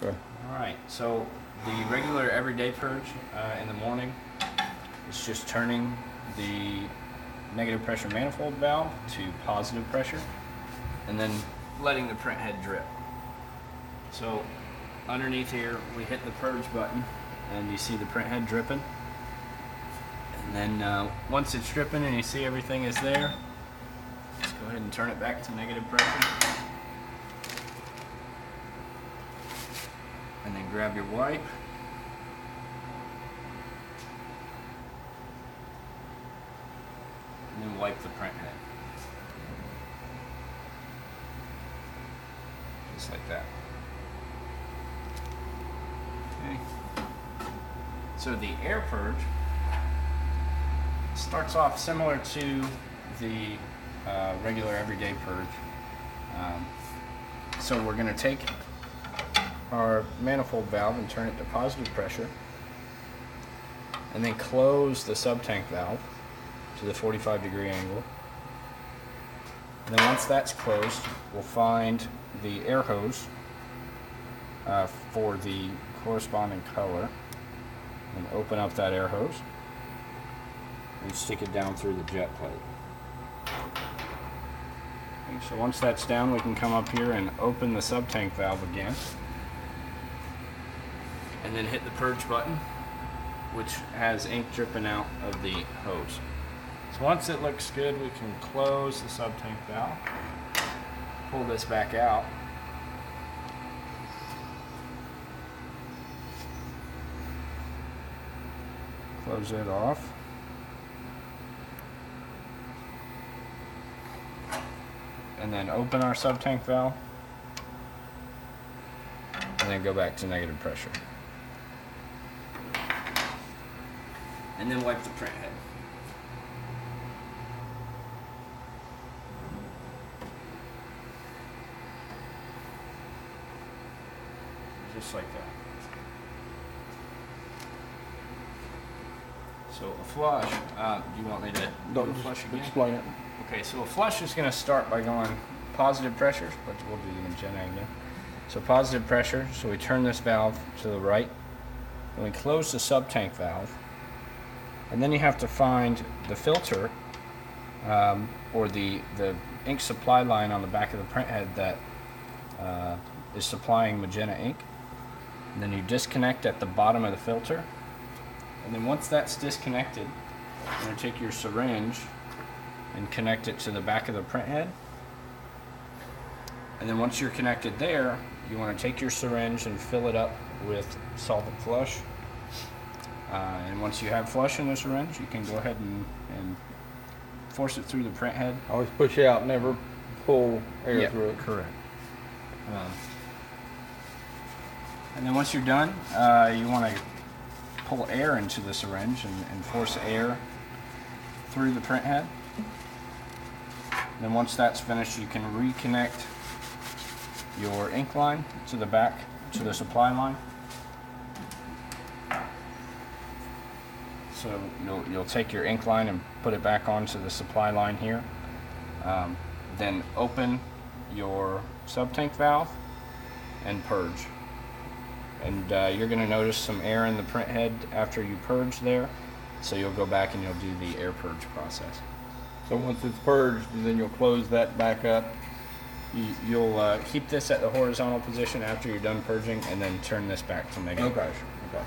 Okay. Alright, so the regular everyday purge in the morning is just turning the negative pressure manifold valve to positive pressure and then letting the print head drip. So underneath here we hit the purge button and you see the print head dripping. And then once it's dripping and you see everything is there, just go ahead and turn it back to negative pressure. And then grab your wipe. And then wipe the print head. Just like that. Okay. So the air purge starts off similar to the regular everyday purge. So we're going to take our manifold valve and turn it to positive pressure, and then close the sub-tank valve to the 45-degree angle. And then once that's closed, we'll find the air hose for the corresponding color and open up that air hose and stick it down through the jet plate. Okay, so once that's down, we can come up here and open the sub-tank valve again and then hit the purge button, which has ink dripping out of the hose. So once it looks good, we can close the sub-tank valve, pull this back out, close it off, and then open our sub-tank valve, and then go back to negative pressure. And then wipe the print head. Just like that. So a flush, do you want me to do a flush again? Explain it. Okay, so a flush is going to start by going positive pressure, but we'll do the magenta again. So positive pressure, so we turn this valve to the right, and we close the sub-tank valve. And then you have to find the filter or the ink supply line on the back of the print head that is supplying magenta ink. And then you disconnect at the bottom of the filter. And then once that's disconnected, you're going to take your syringe and connect it to the back of the print head. And then once you're connected there, you want to take your syringe and fill it up with solvent flush. And once you have flush in the syringe, you can go ahead and force it through the print head. Always push out, never pull air through it. Correct. And then once you're done, you want to pull air into the syringe and force air through the print head. And then once that's finished, you can reconnect your ink line to the back, to the supply line. So you'll take your ink line and put it back onto the supply line here. Then open your sub-tank valve and purge. And you're going to notice some air in the print head after you purge there. So you'll go back and you'll do the air purge process. So once it's purged, then you'll close that back up. You'll keep this at the horizontal position after you're done purging, and then turn this back to negative pressure. Okay.